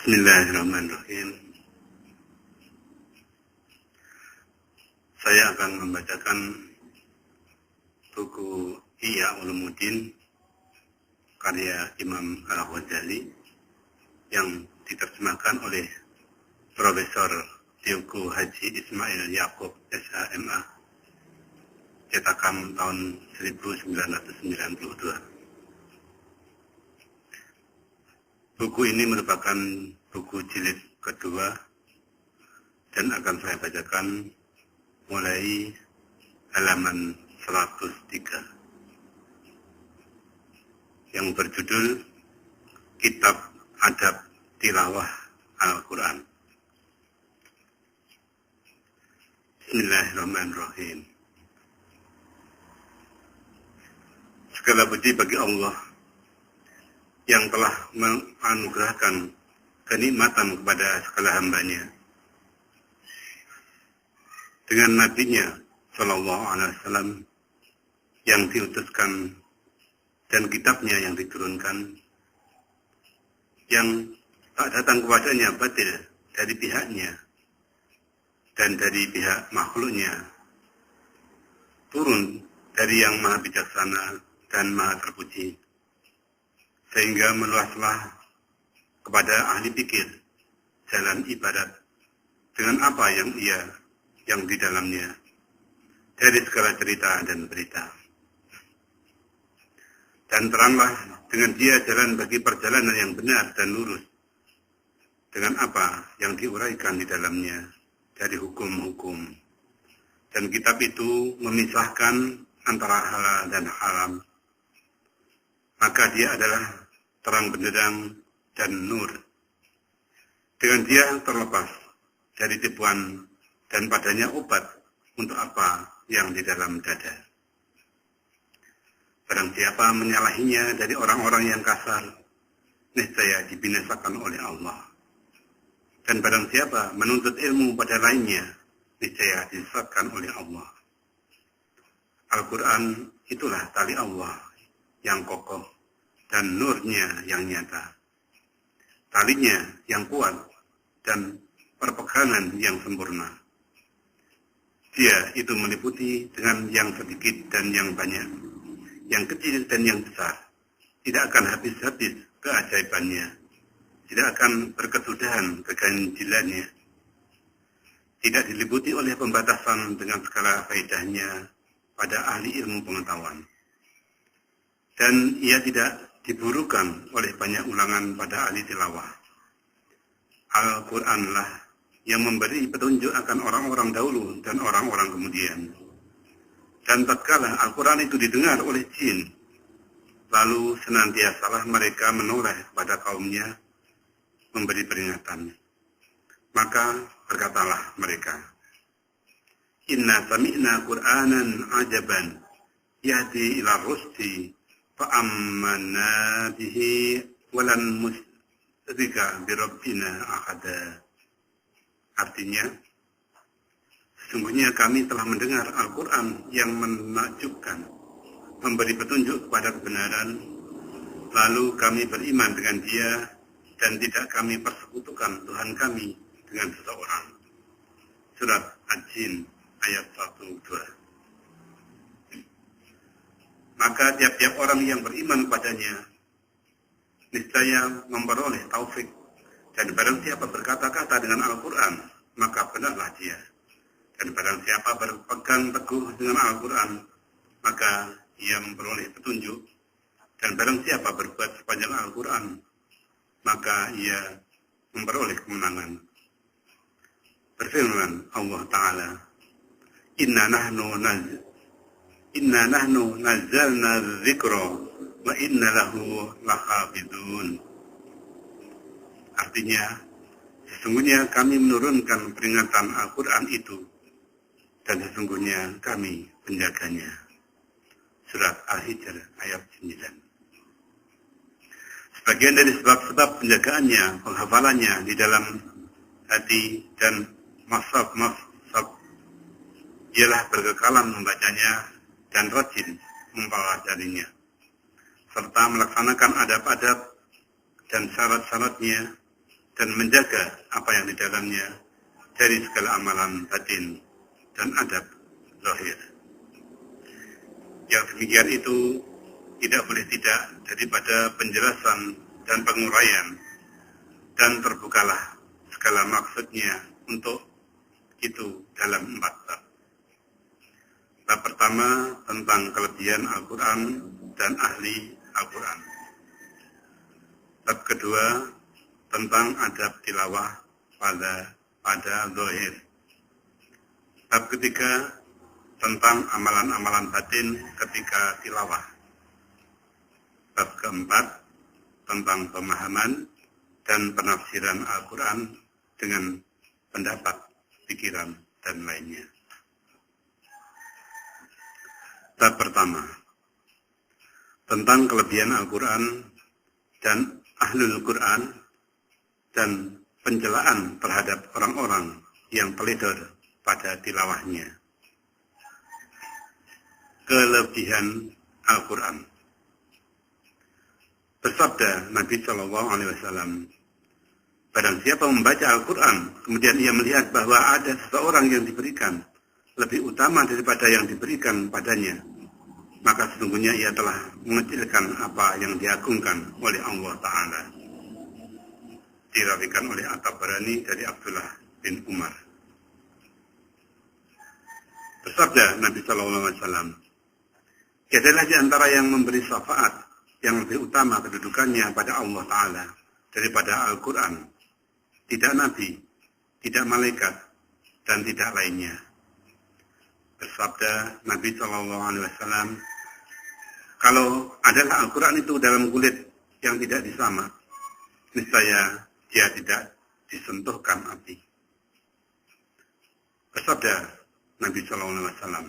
Bismillahirrahmanirrahim. Saya akan membacakan buku Ihya Ulumuddin karya Imam Al-Ghazali yang diterjemahkan oleh Profesor Teuku Haji Ismail Yaakob SHMA, cetakan tahun 1992. Buku ini merupakan buku jilid kedua dan akan saya bacakan mulai halaman 103 yang berjudul Kitab Adab Tilawah Al-Quran. Bismillahirrahmanirrahim. Segala puji bagi Allah yang telah menganugerahkan kenikmatan kepada segala hambanya dengan nabinya Sallallahu Alaihi Wasallam yang diutuskan dan kitabnya yang diturunkan yang tak datang kepadanya batil dari pihaknya dan dari pihak makhluknya, turun dari yang maha bijaksana dan maha terpuji, sehingga meluaslah kepada ahli pikir jalan ibadat dengan apa yang di dalamnya dari segala cerita dan berita. Dan teranglah dengan dia jalan bagi perjalanan yang benar dan lurus dengan apa yang diuraikan di dalamnya dari hukum-hukum. Dan kitab itu memisahkan antara halal dan haram. Maka dia adalah terang benderang dan nur. Dengan dia terlepas dari tipuan dan padanya obat untuk apa yang di dalam dada. Barang siapa menyalahinya dari orang-orang yang kasar, niscaya dibinasakan oleh Allah. Dan barang siapa menuntut ilmu pada lainnya, niscaya disesatkan oleh Allah. Al-Quran itulah tali Allah yang kokoh dan nurnya yang nyata. Talinya yang kuat dan perpegangan yang sempurna. Dia itu meliputi dengan yang sedikit dan yang banyak, yang kecil dan yang besar. Tidak akan habis-habis keajaibannya. Tidak akan berkesudahan keganjilannya. Tidak diliputi oleh pembatasan dengan segala faedahnya pada ahli ilmu pengetahuan. Dan ia tidak diburukan oleh banyak ulangan pada ahli tilawah. Al-Quranlah yang memberi petunjuk akan orang-orang dahulu dan orang-orang kemudian. Dan tatkala Al-Quran itu didengar oleh jin, lalu senantiasalah mereka menoleh pada kaumnya memberi peringatan. Maka berkatalah mereka, Inna sami'na Qur'anan ajaban yahdi ila rusdi fa'ammanna bihi walan musyrika birabbina ahada. Artinya, sesungguhnya kami telah mendengar Al-Quran yang menakjubkan, memberi petunjuk kepada kebenaran, lalu kami beriman dengan dia dan tidak kami persekutukan Tuhan kami dengan seseorang. Surat Al-Jin ayat 1-2. Maka tiap-tiap orang yang beriman padanya niscaya memperoleh taufik, dan barang siapa berkata-kata dengan Al-Quran, maka benarlah dia. Dan barang siapa berpegang teguh dengan Al-Quran, maka ia memperoleh petunjuk. Dan barang siapa berbuat sepanjang Al-Quran, maka ia memperoleh kemenangan. Berfirman Allah Ta'ala, Inna nahnu nazzalna dzikra wa inna lahu lahafidun. Artinya, sesungguhnya kami menurunkan peringatan Al-Quran itu, dan sesungguhnya kami penjaganya. Surat Al-Hijr ayat 9. Sebagian dari sebab-sebab penjagaannya, penghafalannya di dalam hati dan mashaf ialah berkekalan membacanya dan rajin mempelajarinya, serta melaksanakan adab-adab dan syarat-syaratnya dan menjaga apa yang di dalamnya dari segala amalan batin dan adab zahir. Yang demikian itu tidak boleh tidak daripada penjelasan dan penguraian, dan terbukalah segala maksudnya untuk itu dalam 4 bab. Bab pertama tentang kelebihan Al-Quran dan ahli Al-Quran. Bab kedua tentang adab tilawah pada zahir. Bab ketiga tentang amalan-amalan batin ketika tilawah. Bab keempat tentang pemahaman dan penafsiran Al-Quran dengan pendapat, pikiran, dan lainnya. Bab pertama tentang kelebihan Al-Quran dan ahlul Quran dan pencelaan terhadap orang-orang yang teledor pada tilawahnya. Kelebihan Al-Quran. Bersabda Nabi Shallallahu Alaihi Wasallam, barang siapa membaca Al-Quran, kemudian ia melihat bahwa ada seseorang yang diberikan lebih utama daripada yang diberikan padanya, maka sesungguhnya ia telah mengecilkan apa yang diagungkan oleh Allah Ta'ala. Dirawikan oleh At-Tabarani dari Abdullah bin Umar. Bersabda Nabi Shallallahu Alaihi Wasallam, tiadalah di antara yang memberi syafaat yang lebih utama kedudukannya pada Allah Ta'ala daripada Al-Quran. Tidak Nabi, tidak malaikat, dan tidak lainnya. Bersabda Nabi SAW, kalau adalah Al-Quran itu dalam kulit yang tidak disama, niscaya dia tidak disentuhkan api. Bersabda Nabi SAW,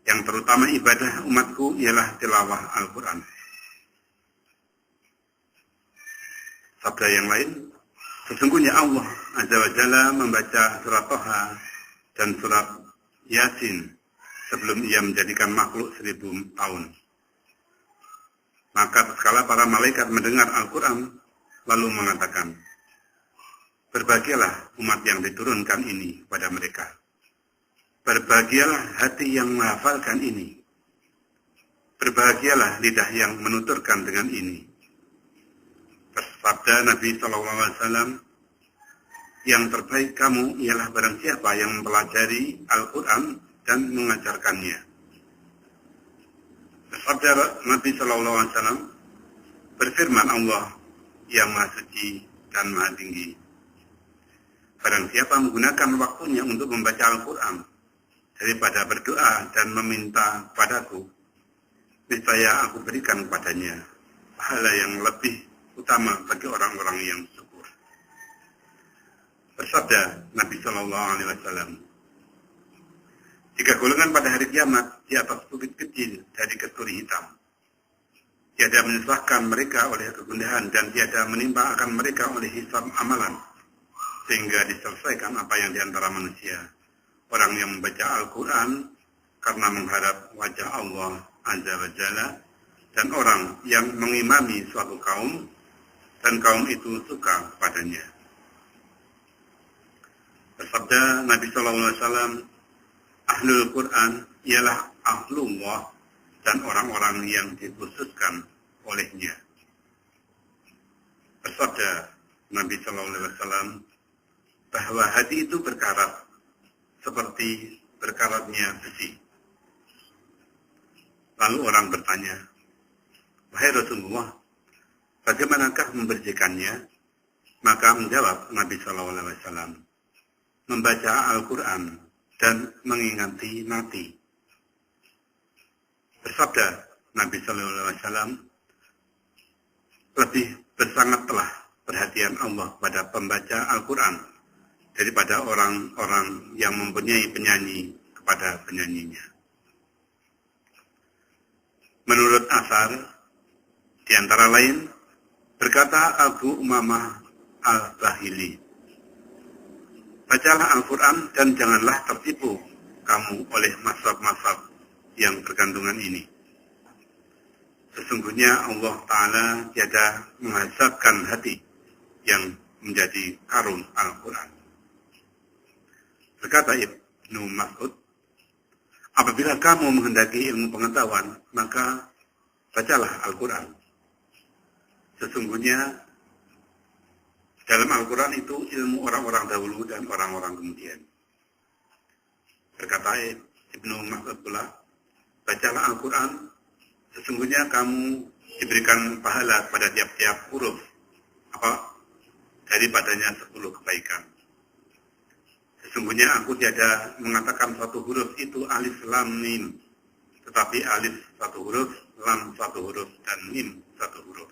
yang terutama ibadah umatku ialah tilawah Al-Quran. Sabda yang lain, sesungguhnya Allah Azza wa Jalla membaca surat Toha dan surat Yasin sebelum ia menjadikan makhluk 1000 tahun. Maka tatkala para malaikat mendengar Al-Quran, lalu mengatakan, berbahagialah umat yang diturunkan ini kepada mereka. Berbahagialah hati yang menghafalkan ini. Berbahagialah lidah yang menuturkan dengan ini. Bersabda Nabi SAW, yang terbaik kamu ialah barang siapa yang mempelajari Al-Quran dan mengajarkannya. Bersabda Nabi SAW, berfirman Allah yang Maha Suci dan Maha Tinggi, barang siapa menggunakan waktunya untuk membaca Al-Quran daripada berdoa dan meminta kepadaku, niscaya aku berikan kepadanya pahala yang lebih utama bagi orang-orang yang syukur. Bersabda Nabi Shallallahu Alaihi Wasallam, 3 golongan pada hari kiamat di atas bukit kecil dari keturi hitam. Tiada menyusahkan mereka oleh kegundahan dan tiada menimpa akan mereka oleh hisab amalan, sehingga diselesaikan apa yang diantara manusia. Orang yang membaca Al-Quran karena mengharap wajah Allah Azza wa Jalla, dan orang yang mengimami suatu kaum dan kaum itu suka padanya. Bersabda Nabi SAW, Ahlul Quran ialah Ahlullah dan orang-orang yang dikhususkan olehnya. Bersabda Nabi SAW, bahwa hati itu berkarat seperti berkaratnya besi. Lalu orang bertanya, wahai Rasulullah, bagaimanakah membersihkannya? Maka menjawab Nabi SAW, membaca Al-Quran dan mengingati mati. Bersabda Nabi SAW, lebih bersangatlah perhatian Allah pada pembaca Al-Quran daripada orang-orang yang mempunyai penyanyi kepada penyanyinya. Menurut Asar, di antara lain, berkata Abu Umamah Al-Bahili, bacalah Al-Quran dan janganlah tertipu kamu oleh mazhab-mazhab yang bergantungan ini. Sesungguhnya Allah Ta'ala tiada menghazabkan hati yang menjadi karung Al-Quran. Berkata Ibnu Mas'ud, apabila kamu menghendaki ilmu pengetahuan, maka bacalah Al-Quran. Sesungguhnya dalam Al-Quran itu ilmu orang-orang dahulu dan orang-orang kemudian. Berkata Ibnu Mas'ud pula, bacalah Al-Quran, sesungguhnya kamu diberikan pahala pada tiap-tiap huruf daripadanya 10 kebaikan. Sesungguhnya aku tiada mengatakan satu huruf itu alif lam mim, tetapi alif satu huruf, lam satu huruf, dan mim satu huruf.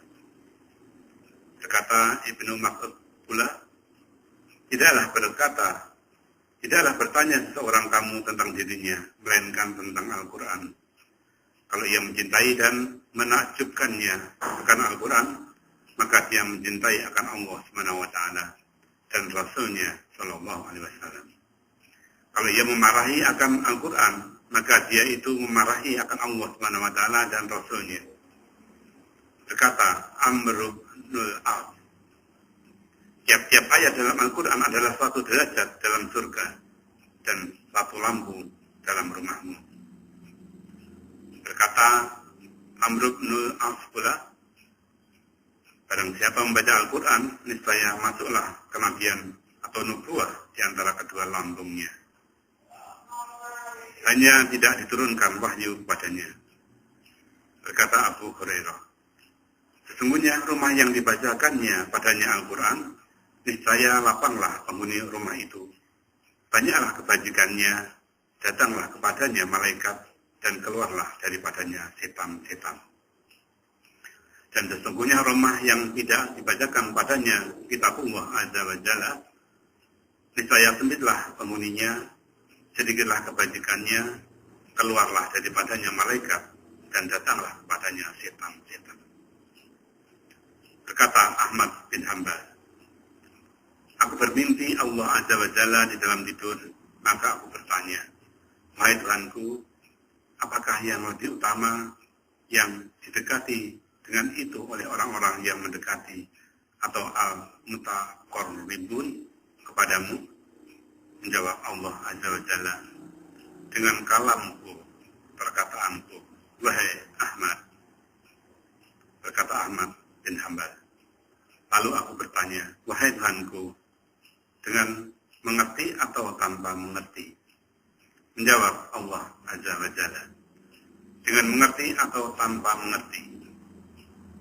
Berkata Ibnu Mas'ud pula, tidaklah bertanya seseorang kamu tentang dirinya, melainkan tentang Al-Quran. Kalau ia mencintai dan menakjubkannya akan Al-Quran, maka dia mencintai akan Allah SWT dan Rasulnya Shallallahu Alaihi Wasallam. Kalau ia memarahi akan Al-Quran, maka dia itu memarahi akan Allah SWT dan Rasulnya. Berkata Amr bin Al-As, tiap-tiap ayat dalam Al-Quran adalah suatu derajat dalam surga dan satu lampu dalam rumahmu. Berkata Amr bin Al-As pula, barang siapa membaca Al-Quran, niscaya masuklah kenabian atau nubuwah di antara kedua lambungnya. Hanya tidak diturunkan wahyu kepadanya. Berkata Abu Hurairah, sesungguhnya rumah yang dibacakannya padanya Al-Quran, niscaya lapanglah penghuni rumah itu. Banyaklah kebajikannya, datanglah kepadanya malaikat, dan keluarlah daripadanya setan-setan. Dan sesungguhnya rumah yang tidak dibacakan padanya kitabullah azza wa jalla, niscaya sempitlah penghuninya, sedikitlah kebajikannya, keluarlah daripadanya malaikat, dan datanglah kepadanya setan-setan. Berkata Ahmad bin Hanbal, aku bermimpi Allah azza wa jalla di dalam tidur, maka aku bertanya, wahai Tuhanku, apakah yang lebih utama yang didekati dengan itu oleh orang-orang yang mendekati atau al-mutaqarribun kepadamu? Menjawab Allah azza wa jalla dengan kalamku, perkataanku, wahai Ahmad. Berkata Ahmad bin Hanbal, lalu aku bertanya, wahai Tuhanku, dengan mengerti atau tanpa mengerti? Menjawab Allah azza wa jalla, dengan mengerti atau tanpa mengerti.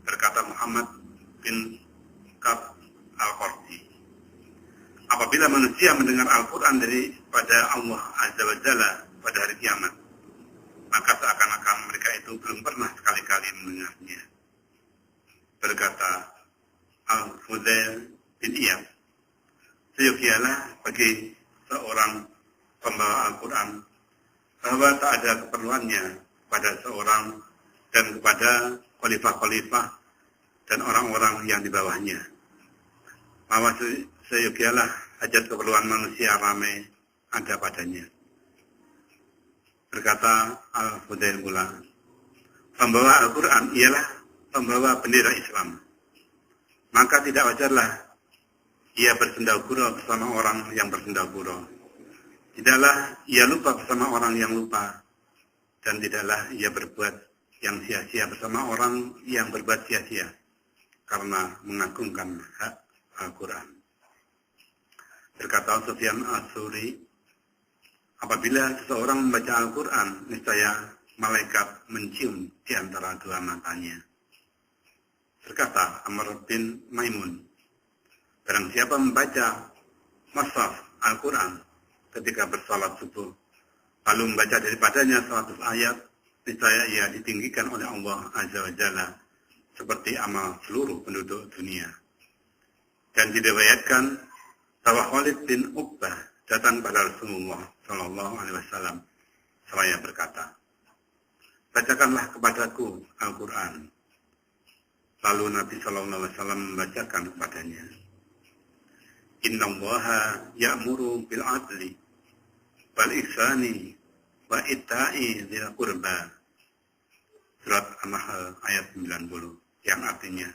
Berkata Muhammad bin Ka'ab Al-Qardi, apabila manusia mendengar Al-Quran daripada Allah azza wa jalla pada hari kiamat, maka seakan-akan mereka itu belum pernah sekali-kali mendengarnya. Berkata Al-Fudail bin Iyad, seyogialah bagi seorang pembawa Al-Quran bahwa tak ada keperluannya pada seorang dan kepada khalifah-khalifah dan orang-orang yang di bawahnya. Bahwa seyogialah hajat keperluan manusia ramai ada padanya. Berkata Al-Fudail pula, pembawa Al-Quran ialah pembawa bendera Islam. Maka tidak wajarlah ia bersendagura bersama orang yang bersendagura. Tidaklah ia lupa bersama orang yang lupa. Dan tidaklah ia berbuat yang sia-sia bersama orang yang berbuat sia-sia. Karena mengagungkan hak Al-Quran. Berkata Sufyan As-Suri, apabila seseorang membaca Al-Quran, niscaya malaikat mencium di antara dua matanya. Berkata Amr bin Maimun, barang siapa membaca mushaf Al-Quran ketika bersalat subuh, lalu membaca daripadanya 100 ayat, niscaya ia ditinggikan oleh Allah azza wa jalla seperti amal seluruh penduduk dunia. Dan diriwayatkan bahwa Khalid bin Uqbah datang pada Rasulullah Shallallahu Alaihi Wasallam seraya berkata, bacakanlah kepadaku Al-Quran. Lalu Nabi Shallallahu Alaihi Wasallam membacakan kepadanya, Inna Allaha ya'muru bil adli wal ihsani wa ita'i dzil qurba. Surat An-Nahl ayat 90, yang artinya,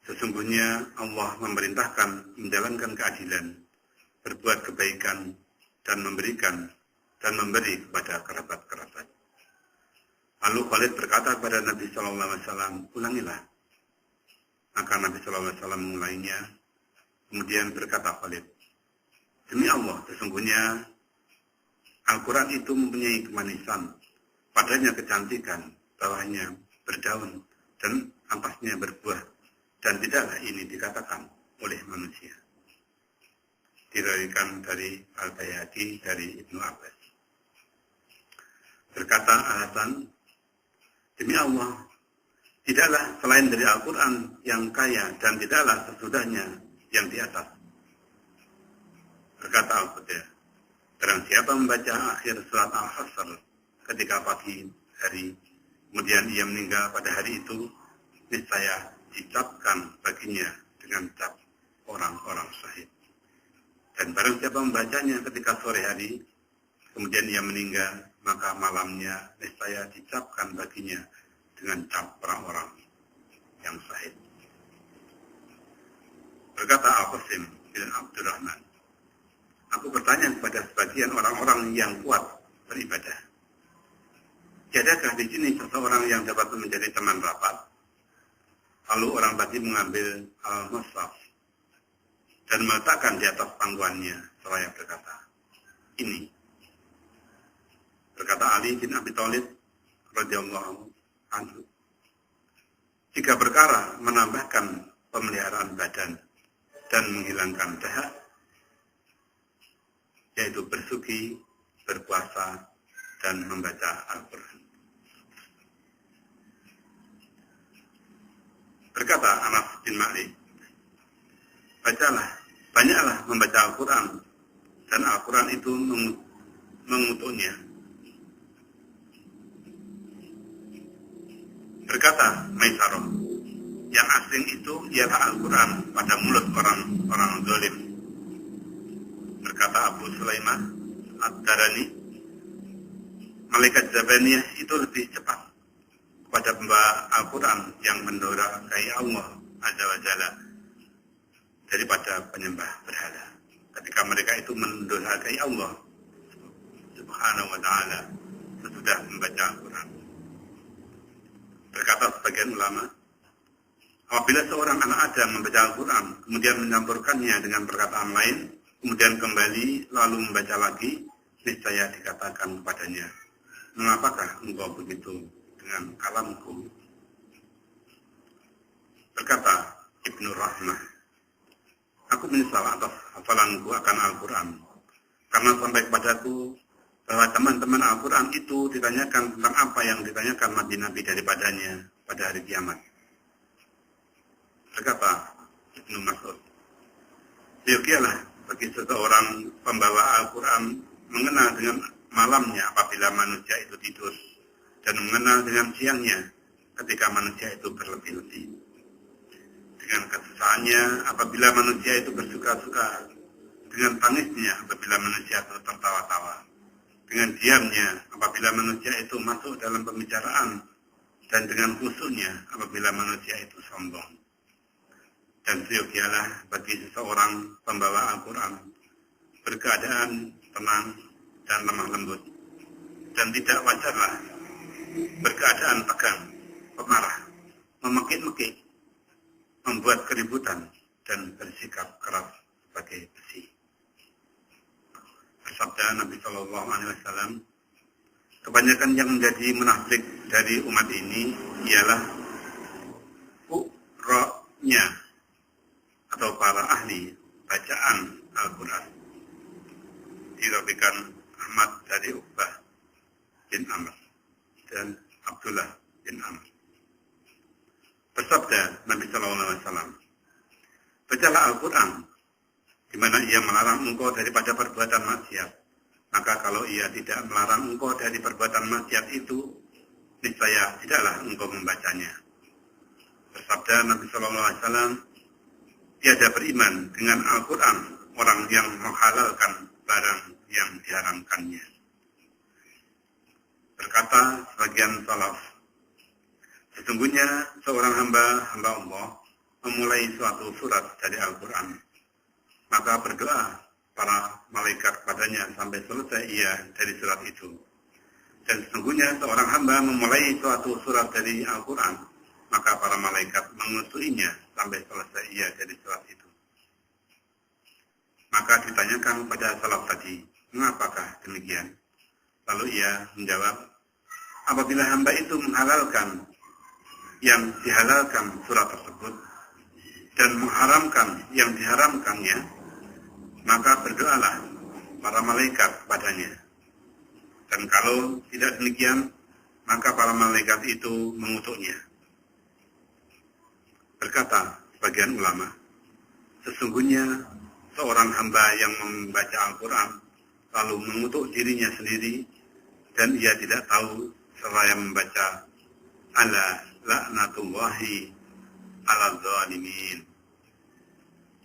Sesungguhnya Allah memerintahkan menjalankan keadilan, berbuat kebaikan, dan memberi kepada kerabat-kerabat. Lalu Khalid berkata kepada Nabi Shallallahu Alaihi Wasallam, ulangilah. Maka Nabi Shallallahu Alaihi Wasallam memulainya. Kemudian berkata Khalid, demi Allah, sesungguhnya Al-Quran itu mempunyai kemanisan, padanya kecantikan, bawahnya berdaun, dan atasnya berbuah, dan tidaklah ini dikatakan oleh manusia. Diriwayatkan dari Al-Bayhaqi dari Ibnu Abbas. Berkata Al-Hasan, demi Allah, tidaklah selain dari Al-Quran yang kaya, dan tidaklah sesudahnya yang di atas. Berkata Al-Quran, barang siapa membaca akhir surat Al-Hasr ketika pagi hari, kemudian ia meninggal pada hari itu, niscaya dicapkan baginya dengan cap orang-orang syahid. Dan barang siapa membacanya ketika sore hari, kemudian ia meninggal, maka malamnya niscaya dicapkan baginya dengan cap orang-orang yang syahid. Berkata Al-Qasim bin Abdurrahman, aku bertanya kepada sebagian orang-orang yang kuat beribadah, tiadakah di sini seseorang yang dapat menjadi teman rapat? Lalu orang tadi mengambil al-mushaf dan meletakkan di atas pangkuannya seraya berkata, ini. Berkata Ali bin Abi Thalib radhiyallahu anhu, jika perkara menambahkan pemeliharaan badan dan menghilangkan dahak, yaitu bersuci, berpuasa, dan membaca Al-Quran. Berkata Anas bin Malik, banyaklah membaca Al-Quran, dan Al-Quran itu mengutuknya. Berkata Maisarah, yang asing itu ialah Al-Quran pada mulut orang zalim. Berkata Abu Sulaiman Ad-Darani, malaikat Zabaniyah itu lebih cepat kepada pembawa Al-Quran yang mendoakai Allah Azza wa Jalla daripada penyembah berhala. Ketika mereka itu mendoakai Allah Subhanahu wa Ta'ala sesudah membaca Al-Quran. Berkata sebagian ulama, apabila seorang anak Adam membaca Al-Quran, kemudian mencampurkannya dengan perkataan lain, kemudian kembali lalu membaca lagi, niscaya dikatakan kepadanya, mengapakah engkau begitu dengan kalamku? Berkata Ibnu Rahmah, aku menyesal atas hafalanku akan Al-Quran, karena sampai kepadaku bahwa teman-teman Al-Quran itu ditanyakan tentang apa yang ditanyakan Nabi-Nabi daripadanya pada hari kiamat. Berkata Ibnu Mas'ud, yogialah bagi seseorang pembawa Al-Quran mengenal dengan malamnya apabila manusia itu tidur, dan mengenal dengan siangnya ketika manusia itu berlebih-lebih. Dengan kesusahannya apabila manusia itu bersuka-suka, dengan tangisnya apabila manusia itu tertawa-tawa, dengan diamnya apabila manusia itu masuk dalam pembicaraan, dan dengan khusyuknya apabila manusia itu sombong. Dan seyogialah bagi seseorang pembawa Al-Quran berkeadaan tenang dan lemah lembut, dan tidak wajarlah berkeadaan tegang, pemarah, memekik-mekik, membuat keributan, dan bersikap keras sebagai besi. Bersabda Nabi Shallallahu Alaihi Wasallam, kebanyakan yang menjadi munafik dari umat ini ialah fuqra'nya atau para ahli bacaan Al-Quran. Diriwayatkan Ahmad dari Uqbah bin Amr dan Abdullah bin Amr. Bersabda Nabi Sallallahu Alaihi Wasallam, bacalah Al-Quran di mana ia melarang engkau daripada perbuatan maksiat. Maka kalau ia tidak melarang engkau dari perbuatan maksiat itu, niscaya tidaklah engkau membacanya. Bersabda Nabi Sallallahu Alaihi Wasallam, tiada beriman dengan Al-Quran orang yang menghalalkan barang yang diharamkannya. Berkata sebagian salaf, sesungguhnya seorang hamba Allah memulai suatu surat dari Al-Quran, maka berdoa para malaikat padanya sampai selesai ia dari surat itu. Dan sesungguhnya seorang hamba memulai suatu surat dari Al-Quran, maka para malaikat mengutuinya sampai selesai ia dari surat itu. Maka ditanyakan pada salaf tadi, mengapakah demikian? Lalu ia menjawab, apabila hamba itu menghalalkan yang dihalalkan surat tersebut dan mengharamkan yang diharamkannya, maka berdoalah para malaikat padanya. Dan kalau tidak demikian, maka para malaikat itu mengutuknya. Berkata sebagian ulama, sesungguhnya seorang hamba yang membaca Al-Quran lalu mengutuk dirinya sendiri dan ia tidak tahu seraya membaca ala la'natullahi ala zalimin.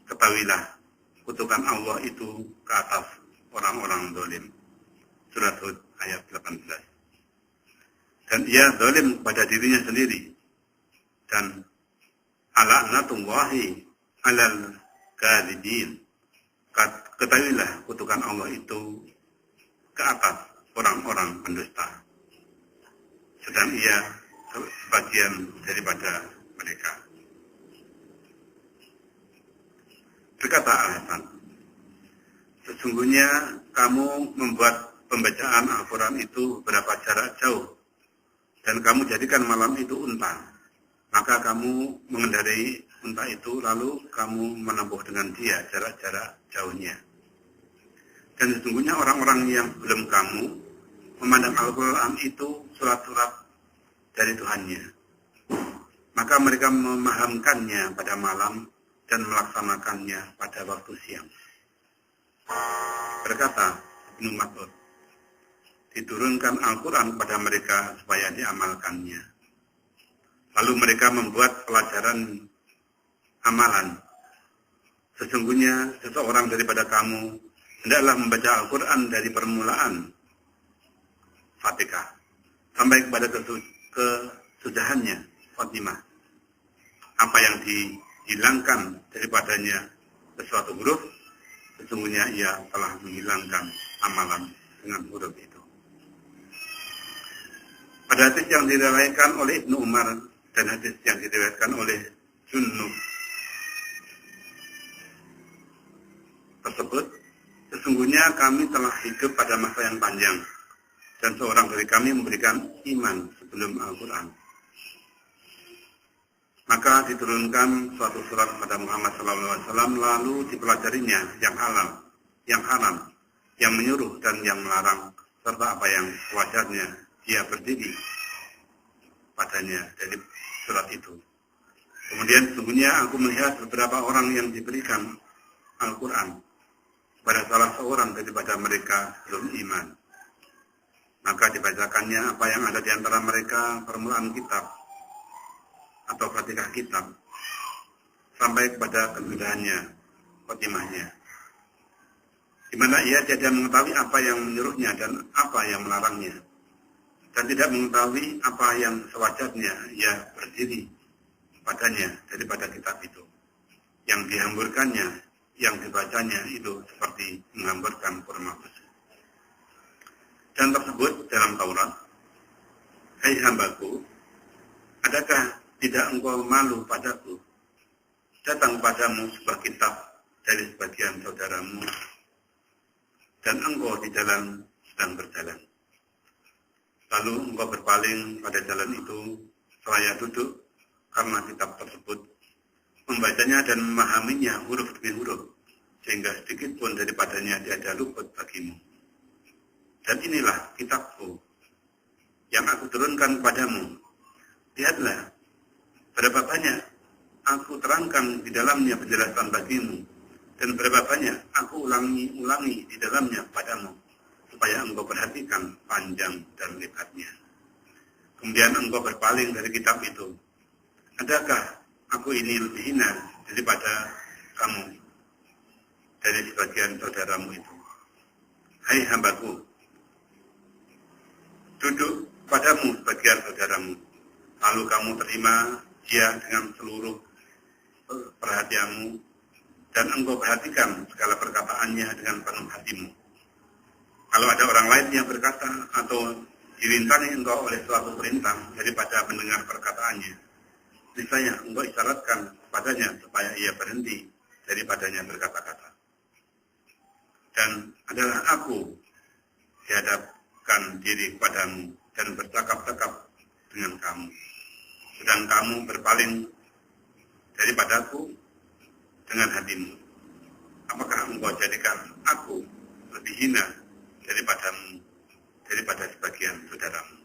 Ketahuilah, kutukan Allah itu ke atas orang-orang zalim. Surat Hud ayat 18. Dan ia zalim pada dirinya sendiri. Dan la'natullahi alal kadhibin. Ketahuilah, kutukan Allah itu ke atas orang-orang pendusta. Sedang ia sebagian daripada mereka. Berkata Al-Hasan, sesungguhnya kamu membuat pembacaan Al-Quran itu beberapa jarak jauh, dan kamu jadikan malam itu unta. Maka kamu mengendarai unta itu, lalu kamu menempuh dengan dia jarak-jarak jauhnya. Dan sesungguhnya orang-orang yang sebelum kamu memandang Al-Quran itu surat-surat dari Tuhannya. Maka mereka memahamkannya pada malam dan melaksanakannya pada waktu siang. Berkata Ibnu Mas'ud, diturunkan Al-Quran kepada mereka supaya diamalkannya. Lalu mereka membuat pelajaran amalan. Sesungguhnya seseorang daripada kamu hendaklah membaca Al-Quran dari permulaan Fatihah sampai kepada kesudahannya Fatimah. Apa yang dihilangkan daripadanya sesuatu huruf, sesungguhnya ia telah menghilangkan amalan dengan huruf itu. Pada hadis yang diriwayatkan oleh Ibnu Umar dan hadis yang diriwayatkan oleh Junnub tersebut, sesungguhnya kami telah hidup pada masa yang panjang dan seorang dari kami memberikan iman sebelum Al-Quran. Maka diturunkan suatu surat kepada Muhammad SAW, lalu dipelajarinya yang halal, yang haram, yang menyuruh dan yang melarang, serta apa yang wajarnya dia berdiri padanya dari surat itu. Kemudian sesungguhnya aku melihat beberapa orang yang diberikan Al-Quran pada salah seorang daripada mereka belum iman. Maka dibacakannya apa yang ada di antara mereka permulaan kitab atau Fatihah kitab sampai kepada kesudahannya, khotimahnya, di mana ia tidak mengetahui apa yang menyuruhnya dan apa yang melarangnya, dan tidak mengetahui apa yang sewajarnya ia berdiri padanya daripada kitab itu. Yang dihamburkannya, yang dibacanya itu seperti menghamburkan kurma busuk. Dan tersebut dalam Taurat, hai hambaku, adakah tidak engkau malu padaku? Datang padamu sebuah kitab dari sebagian saudaramu, dan engkau di jalan sedang berjalan. Lalu engkau berpaling pada jalan itu, seraya duduk karena kitab tersebut, membacanya dan memahaminya huruf demi huruf, sehingga sedikit pun daripadanya tiada luput bagimu. Dan inilah kitabku yang aku turunkan padamu. Lihatlah, berapa banyak aku terangkan di dalamnya penjelasan bagimu, dan berapa banyak aku ulangi di dalamnya padamu, supaya engkau perhatikan panjang dan lebarnya. Kemudian engkau berpaling dari kitab itu. Adakah aku ini lebih hina daripada kamu, dari sebagian saudaramu itu? Hai hambaku, duduk padamu sebagian saudaramu, lalu kamu terima dia dengan seluruh perhatianmu, dan engkau perhatikan segala perkataannya dengan penuh hatimu. Kalau ada orang lain yang berkata atau dirintangi engkau oleh suatu perintah daripada mendengar perkataannya, niscaya engkau isyaratkan padanya supaya ia berhenti daripadanya berkata-kata. Dan adalah aku dihadapkan diri kepadamu dan bercakap-cakap dengan kamu, sedang kamu berpaling daripadaku dengan hatimu. Apakah engkau jadikan aku lebih hina daripada sebagian saudaramu?